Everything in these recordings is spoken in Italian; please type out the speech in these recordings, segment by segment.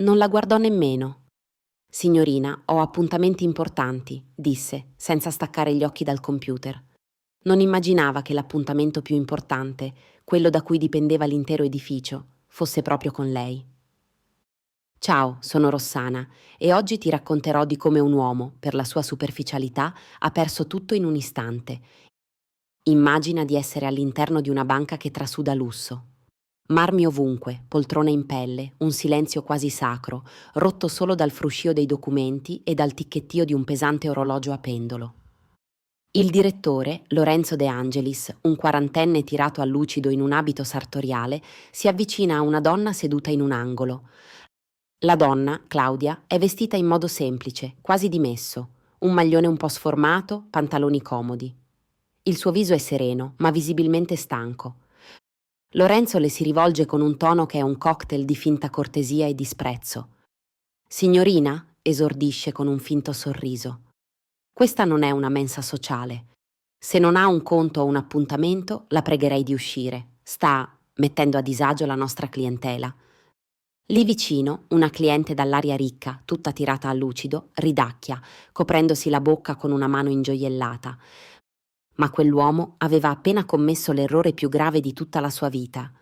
Non la guardò nemmeno. Signorina, ho appuntamenti importanti, disse, senza staccare gli occhi dal computer. Non immaginava che l'appuntamento più importante, quello da cui dipendeva l'intero edificio, fosse proprio con lei. Ciao, sono Rossana e oggi ti racconterò di come un uomo, per la sua superficialità, ha perso tutto in un istante. Immagina di essere all'interno di una banca che trasuda lusso. Marmi ovunque, poltrone in pelle, un silenzio quasi sacro, rotto solo dal fruscio dei documenti e dal ticchettio di un pesante orologio a pendolo. Il direttore, Lorenzo De Angelis, un quarantenne tirato a lucido in un abito sartoriale, si avvicina a una donna seduta in un angolo. La donna, Claudia, è vestita in modo semplice, quasi dimesso, un maglione un po' sformato, pantaloni comodi. Il suo viso è sereno, ma visibilmente stanco. Lorenzo le si rivolge con un tono che è un cocktail di finta cortesia e disprezzo. Signorina, esordisce con un finto sorriso. Questa non è una mensa sociale. Se non ha un conto o un appuntamento, la pregherei di uscire. Sta mettendo a disagio la nostra clientela. Lì vicino, una cliente dall'aria ricca, tutta tirata a lucido, ridacchia, coprendosi la bocca con una mano ingioiellata. Ma quell'uomo aveva appena commesso l'errore più grave di tutta la sua vita.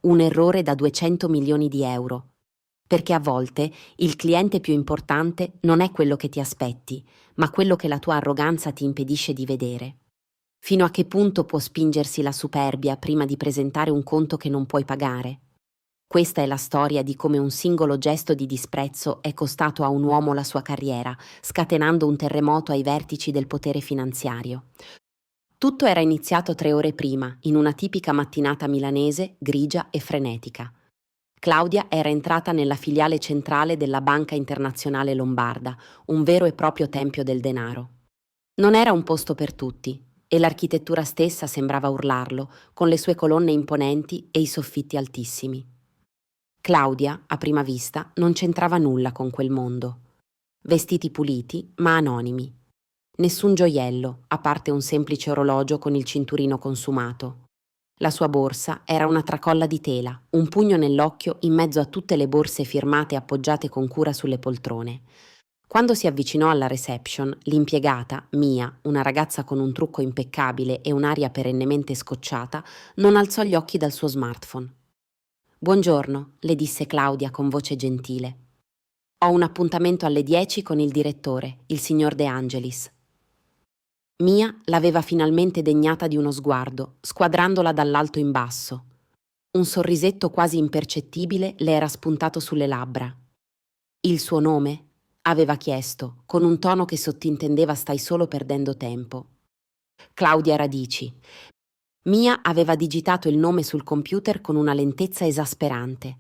Un errore da 200 milioni di euro. Perché a volte il cliente più importante non è quello che ti aspetti, ma quello che la tua arroganza ti impedisce di vedere. Fino a che punto può spingersi la superbia prima di presentare un conto che non puoi pagare? Questa è la storia di come un singolo gesto di disprezzo è costato a un uomo la sua carriera, scatenando un terremoto ai vertici del potere finanziario. Tutto era iniziato 3 ore prima, in una tipica mattinata milanese, grigia e frenetica. Claudia era entrata nella filiale centrale della Banca Internazionale Lombarda, un vero e proprio tempio del denaro. Non era un posto per tutti, e l'architettura stessa sembrava urlarlo, con le sue colonne imponenti e i soffitti altissimi. Claudia, a prima vista, non c'entrava nulla con quel mondo. Vestiti puliti, ma anonimi. Nessun gioiello, a parte un semplice orologio con il cinturino consumato. La sua borsa era una tracolla di tela, un pugno nell'occhio in mezzo a tutte le borse firmate appoggiate con cura sulle poltrone. Quando si avvicinò alla reception, l'impiegata, Mia, una ragazza con un trucco impeccabile e un'aria perennemente scocciata, non alzò gli occhi dal suo smartphone. «Buongiorno», le disse Claudia con voce gentile. «Ho un appuntamento alle 10 con il direttore, il signor De Angelis». Mia l'aveva finalmente degnata di uno sguardo, squadrandola dall'alto in basso. Un sorrisetto quasi impercettibile le era spuntato sulle labbra. «Il suo nome?» aveva chiesto, con un tono che sottintendeva «stai solo perdendo tempo». Claudia Radici. Mia aveva digitato il nome sul computer con una lentezza esasperante.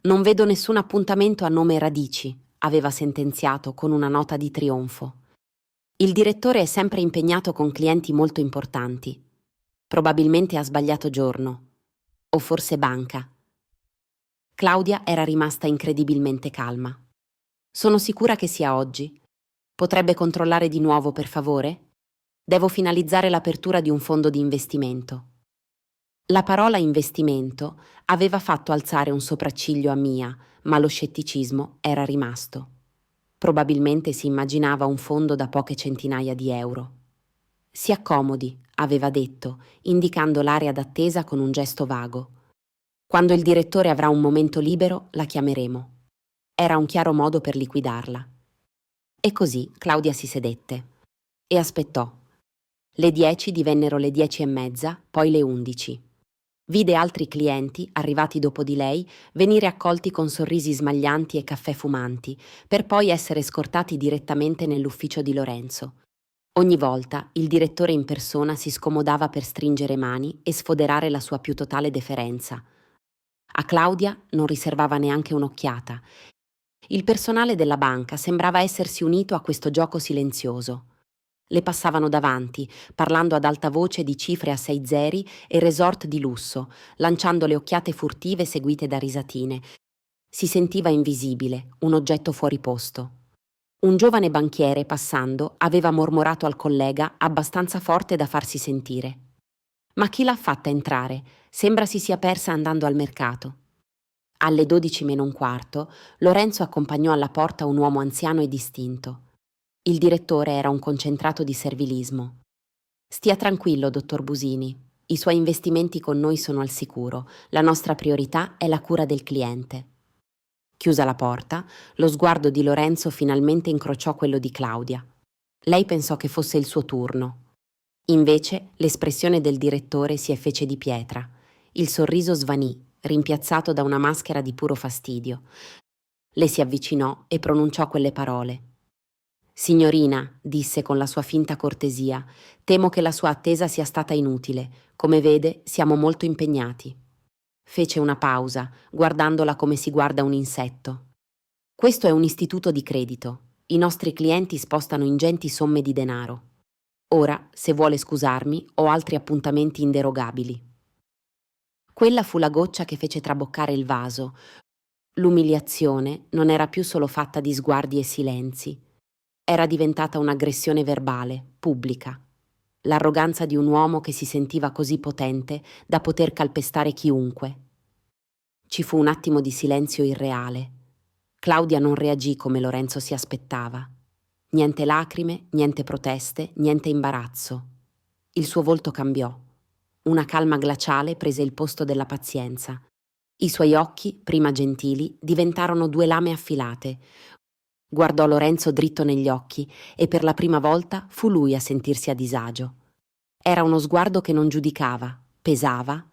«Non vedo nessun appuntamento a nome Radici», aveva sentenziato con una nota di trionfo. «Il direttore è sempre impegnato con clienti molto importanti. Probabilmente ha sbagliato giorno. O forse banca». Claudia era rimasta incredibilmente calma. «Sono sicura che sia oggi. Potrebbe controllare di nuovo, per favore? Devo finalizzare l'apertura di un fondo di investimento». La parola investimento aveva fatto alzare un sopracciglio a Mia, ma lo scetticismo era rimasto. Probabilmente si immaginava un fondo da poche centinaia di euro. «Si accomodi», aveva detto, indicando l'area d'attesa con un gesto vago. «Quando il direttore avrà un momento libero, la chiameremo». Era un chiaro modo per liquidarla. E così Claudia si sedette. E aspettò. Le 10 divennero le 10:30, poi le 11. Vide altri clienti, arrivati dopo di lei, venire accolti con sorrisi smaglianti e caffè fumanti, per poi essere scortati direttamente nell'ufficio di Lorenzo. Ogni volta il direttore in persona si scomodava per stringere mani e sfoderare la sua più totale deferenza. A Claudia non riservava neanche un'occhiata. Il personale della banca sembrava essersi unito a questo gioco silenzioso. Le passavano davanti, parlando ad alta voce di cifre a 6 zeri e resort di lusso, lanciando le occhiate furtive seguite da risatine. Si sentiva invisibile, un oggetto fuori posto. Un giovane banchiere, passando, aveva mormorato al collega abbastanza forte da farsi sentire. «Ma chi l'ha fatta entrare? Sembra si sia persa andando al mercato». Alle 12 meno un quarto, Lorenzo accompagnò alla porta un uomo anziano e distinto. Il direttore era un concentrato di servilismo. Stia tranquillo, dottor Busini. I suoi investimenti con noi sono al sicuro. La nostra priorità è la cura del cliente. Chiusa la porta, lo sguardo di Lorenzo finalmente incrociò quello di Claudia. Lei pensò che fosse il suo turno. Invece, l'espressione del direttore si fece di pietra. Il sorriso svanì, rimpiazzato da una maschera di puro fastidio. Le si avvicinò e pronunciò quelle parole. Signorina, disse con la sua finta cortesia, temo che la sua attesa sia stata inutile. Come vede, siamo molto impegnati. Fece una pausa, guardandola come si guarda un insetto. Questo è un istituto di credito. I nostri clienti spostano ingenti somme di denaro. Ora, se vuole scusarmi, ho altri appuntamenti inderogabili. Quella fu la goccia che fece traboccare il vaso. L'umiliazione non era più solo fatta di sguardi e silenzi. Era diventata un'aggressione verbale, pubblica. L'arroganza di un uomo che si sentiva così potente da poter calpestare chiunque. Ci fu un attimo di silenzio irreale. Claudia non reagì come Lorenzo si aspettava. Niente lacrime, niente proteste, niente imbarazzo. Il suo volto cambiò. Una calma glaciale prese il posto della pazienza. I suoi occhi, prima gentili, diventarono due lame affilate. Guardò Lorenzo dritto negli occhi e per la prima volta fu lui a sentirsi a disagio. Era uno sguardo che non giudicava, pesava,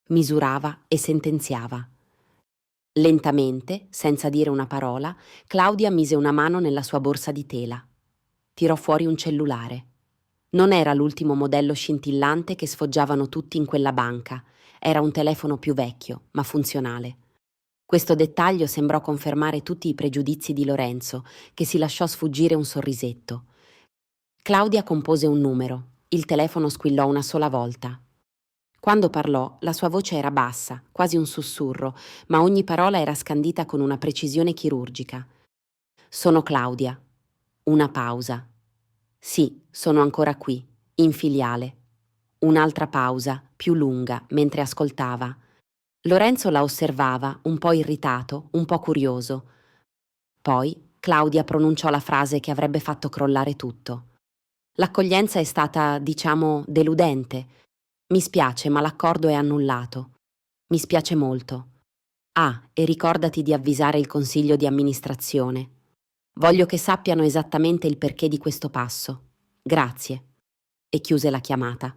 misurava e sentenziava. Lentamente, senza dire una parola, Claudia mise una mano nella sua borsa di tela. Tirò fuori un cellulare. Non era l'ultimo modello scintillante che sfoggiavano tutti in quella banca. Era un telefono più vecchio, ma funzionale. Questo dettaglio sembrò confermare tutti i pregiudizi di Lorenzo, che si lasciò sfuggire un sorrisetto. Claudia compose un numero. Il telefono squillò una sola volta. Quando parlò, la sua voce era bassa, quasi un sussurro, ma ogni parola era scandita con una precisione chirurgica. Sono Claudia. Una pausa. Sì, sono ancora qui, in filiale. Un'altra pausa, più lunga, mentre ascoltava. Lorenzo la osservava, un po' irritato, un po' curioso. Poi Claudia pronunciò la frase che avrebbe fatto crollare tutto. L'accoglienza è stata, diciamo, deludente. Mi spiace, ma l'accordo è annullato. Mi spiace molto. Ah, e ricordati di avvisare il consiglio di amministrazione. Voglio che sappiano esattamente il perché di questo passo. Grazie. E chiuse la chiamata.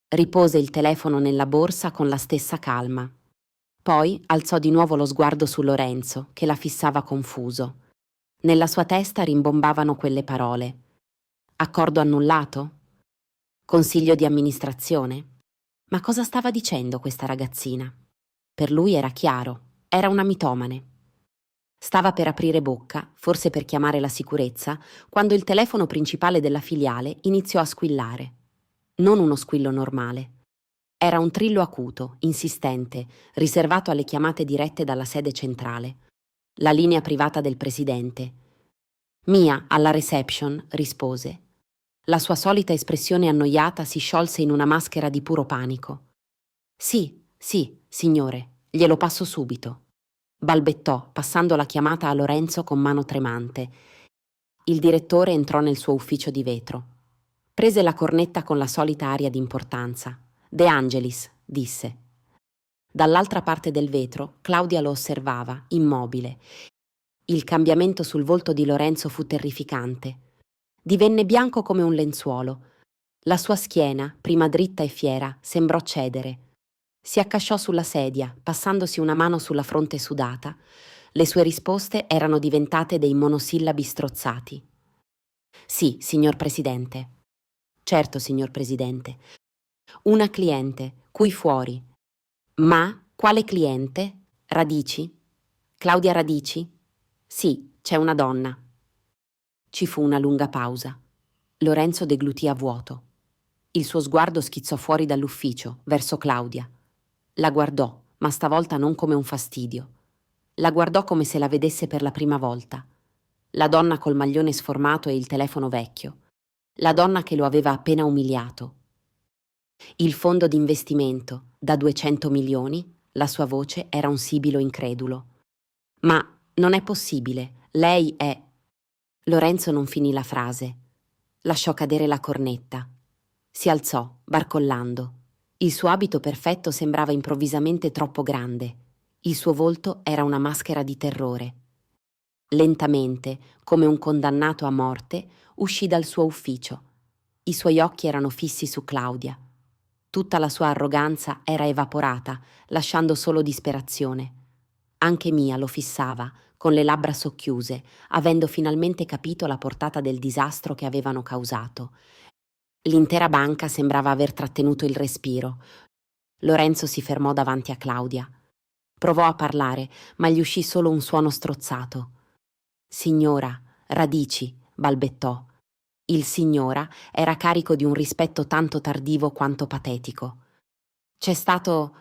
Ripose il telefono nella borsa con la stessa calma. Poi alzò di nuovo lo sguardo su Lorenzo, che la fissava confuso. Nella sua testa rimbombavano quelle parole. Accordo annullato? Consiglio di amministrazione? Ma cosa stava dicendo questa ragazzina? Per lui era chiaro, era una mitomane. Stava per aprire bocca, forse per chiamare la sicurezza, quando il telefono principale della filiale iniziò a squillare. Non uno squillo normale. Era un trillo acuto, insistente, riservato alle chiamate dirette dalla sede centrale. La linea privata del presidente. Mia, alla reception, rispose. La sua solita espressione annoiata si sciolse in una maschera di puro panico. Sì, sì, signore, glielo passo subito. Balbettò, passando la chiamata a Lorenzo con mano tremante. Il direttore entrò nel suo ufficio di vetro. Prese la cornetta con la solita aria di importanza. De Angelis, disse. Dall'altra parte del vetro, Claudia lo osservava, immobile. Il cambiamento sul volto di Lorenzo fu terrificante. Divenne bianco come un lenzuolo. La sua schiena, prima dritta e fiera, sembrò cedere. Si accasciò sulla sedia, passandosi una mano sulla fronte sudata. Le sue risposte erano diventate dei monosillabi strozzati. Sì, signor Presidente. Certo, signor Presidente. Una cliente, qui fuori. Ma quale cliente? Radici? Claudia Radici? Sì, c'è una donna. Ci fu una lunga pausa. Lorenzo deglutì a vuoto. Il suo sguardo schizzò fuori dall'ufficio, verso Claudia. La guardò, ma stavolta non come un fastidio. La guardò come se la vedesse per la prima volta. La donna col maglione sformato e il telefono vecchio. La donna che lo aveva appena umiliato. Il fondo d'investimento, da 200 milioni, La sua voce era un sibilo incredulo. Ma non è possibile, lei è... Lorenzo non finì la frase. Lasciò cadere la cornetta. Si alzò, barcollando. Il suo abito perfetto sembrava improvvisamente troppo grande. Il suo volto era una maschera di terrore. Lentamente, come un condannato a morte, uscì dal suo ufficio. I suoi occhi erano fissi su Claudia. Tutta la sua arroganza era evaporata, lasciando solo disperazione. Anche Mia lo fissava, con le labbra socchiuse, avendo finalmente capito la portata del disastro che avevano causato. L'intera banca sembrava aver trattenuto il respiro. Lorenzo si fermò davanti a Claudia. Provò a parlare, ma gli uscì solo un suono strozzato. «Signora, Radici», balbettò. Il signora era carico di un rispetto tanto tardivo quanto patetico. C'è stato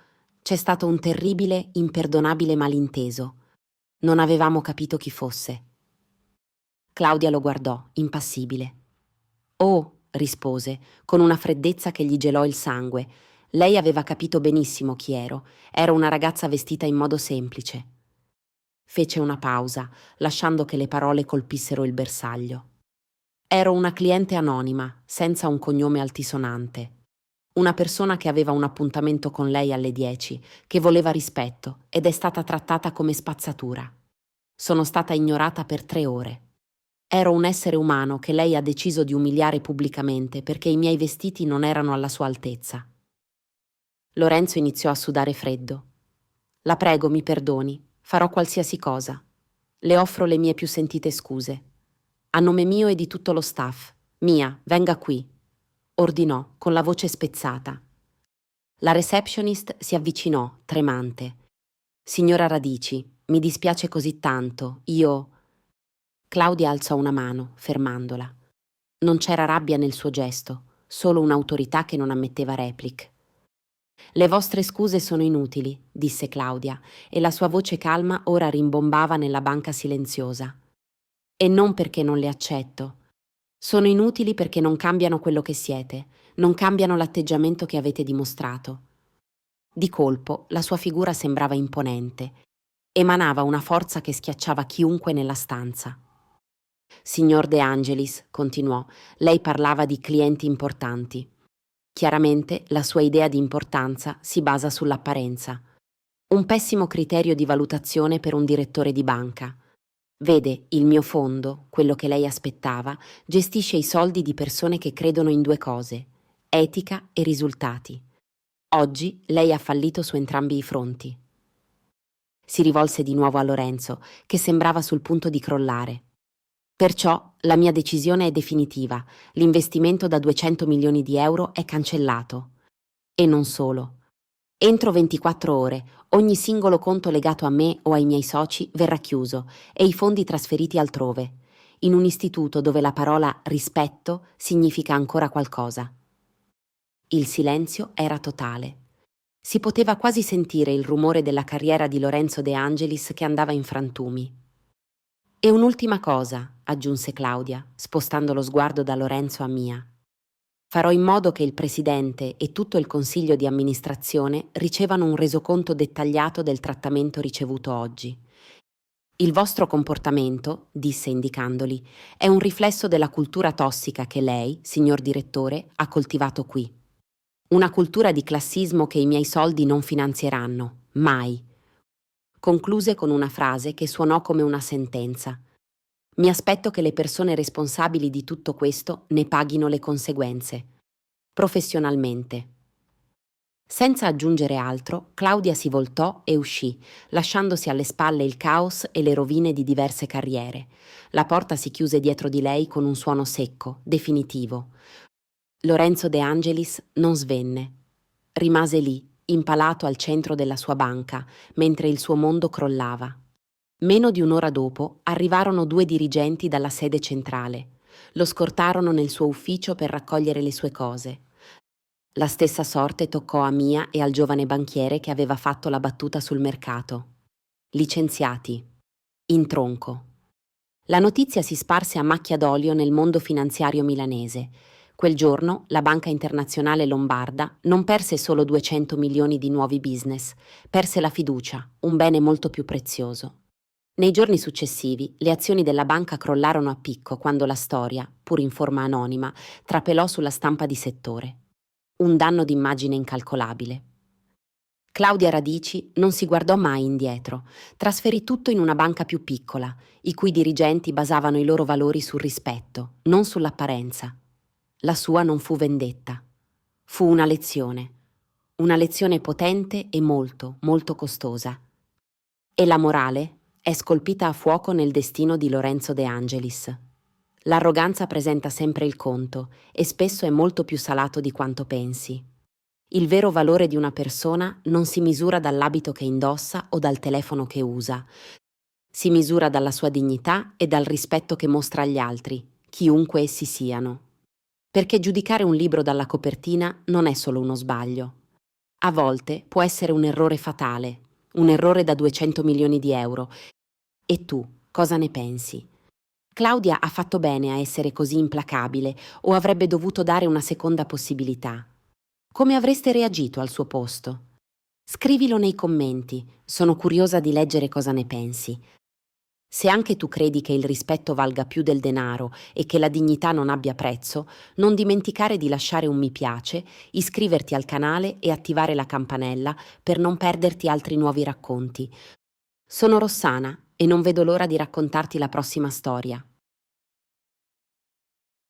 un terribile, imperdonabile malinteso. Non avevamo capito chi fosse». Claudia lo guardò, impassibile. «Oh», rispose, con una freddezza che gli gelò il sangue. Lei aveva capito benissimo chi ero. Ero una ragazza vestita in modo semplice. Fece una pausa, lasciando che le parole colpissero il bersaglio. «Ero una cliente anonima, senza un cognome altisonante. Una persona che aveva un appuntamento con lei alle 10, che voleva rispetto ed è stata trattata come spazzatura. Sono stata ignorata per 3 ore. Ero un essere umano che lei ha deciso di umiliare pubblicamente perché i miei vestiti non erano alla sua altezza». Lorenzo iniziò a sudare freddo. «La prego, mi perdoni, farò qualsiasi cosa. Le offro le mie più sentite scuse. A nome mio e di tutto lo staff. Mia, venga qui», ordinò con la voce spezzata. La receptionist si avvicinò, tremante. «Signora Radici, mi dispiace così tanto, io...» Claudia alzò una mano, fermandola. Non c'era rabbia nel suo gesto, solo un'autorità che non ammetteva repliche. «Le vostre scuse sono inutili», disse Claudia, e la sua voce calma ora rimbombava nella banca silenziosa. «E non perché non le accetto. Sono inutili perché non cambiano quello che siete, non cambiano l'atteggiamento che avete dimostrato». Di colpo la sua figura sembrava imponente. Emanava una forza che schiacciava chiunque nella stanza. «Signor De Angelis», continuò, «lei parlava di clienti importanti. Chiaramente la sua idea di importanza si basa sull'apparenza. Un pessimo criterio di valutazione per un direttore di banca. Vede, il mio fondo, quello che lei aspettava, gestisce i soldi di persone che credono in 2 cose: etica e risultati. Oggi lei ha fallito su entrambi i fronti». Si rivolse di nuovo a Lorenzo, che sembrava sul punto di crollare. «Perciò la mia decisione è definitiva. L'investimento da 200 milioni di euro è cancellato. E non solo. Entro 24 ore ogni singolo conto legato a me o ai miei soci verrà chiuso e i fondi trasferiti altrove, in un istituto dove la parola rispetto significa ancora qualcosa». Il silenzio era totale. Si poteva quasi sentire il rumore della carriera di Lorenzo De Angelis che andava in frantumi. «E un'ultima cosa», aggiunse Claudia, spostando lo sguardo da Lorenzo a Mia. «Farò in modo che il presidente e tutto il consiglio di amministrazione ricevano un resoconto dettagliato del trattamento ricevuto oggi. Il vostro comportamento», disse indicandoli, «è un riflesso della cultura tossica che lei, signor direttore, ha coltivato qui. Una cultura di classismo che i miei soldi non finanzieranno, mai». Concluse con una frase che suonò come una sentenza. «Mi aspetto che le persone responsabili di tutto questo ne paghino le conseguenze. Professionalmente». Senza aggiungere altro, Claudia si voltò e uscì, lasciandosi alle spalle il caos e le rovine di diverse carriere. La porta si chiuse dietro di lei con un suono secco, definitivo. Lorenzo De Angelis non svenne. Rimase lì, impalato al centro della sua banca, mentre il suo mondo crollava. Meno di un'ora dopo arrivarono 2 dirigenti dalla sede centrale. Lo scortarono nel suo ufficio per raccogliere le sue cose. La stessa sorte toccò a Mia e al giovane banchiere che aveva fatto la battuta sul mercato. Licenziati. In tronco. La notizia si sparse a macchia d'olio nel mondo finanziario milanese. Quel giorno la Banca Internazionale Lombarda non perse solo 200 milioni di nuovi business, perse la fiducia, un bene molto più prezioso. Nei giorni successivi le azioni della banca crollarono a picco quando la storia, pur in forma anonima, trapelò sulla stampa di settore. Un danno d'immagine incalcolabile. Claudia Radici non si guardò mai indietro, trasferì tutto in una banca più piccola, i cui dirigenti basavano i loro valori sul rispetto, non sull'apparenza. La sua non fu vendetta. Fu una lezione potente e molto, molto costosa. E la morale è scolpita a fuoco nel destino di Lorenzo De Angelis. L'arroganza presenta sempre il conto e spesso è molto più salato di quanto pensi. Il vero valore di una persona non si misura dall'abito che indossa o dal telefono che usa, si misura dalla sua dignità e dal rispetto che mostra agli altri, chiunque essi siano. Perché giudicare un libro dalla copertina non è solo uno sbaglio. A volte può essere un errore fatale, un errore da 200 milioni di euro. E tu, cosa ne pensi? Claudia ha fatto bene a essere così implacabile o avrebbe dovuto dare una seconda possibilità? Come avreste reagito al suo posto? Scrivilo nei commenti, sono curiosa di leggere cosa ne pensi. Se anche tu credi che il rispetto valga più del denaro e che la dignità non abbia prezzo, non dimenticare di lasciare un mi piace, iscriverti al canale e attivare la campanella per non perderti altri nuovi racconti. Sono Rossana e non vedo l'ora di raccontarti la prossima storia.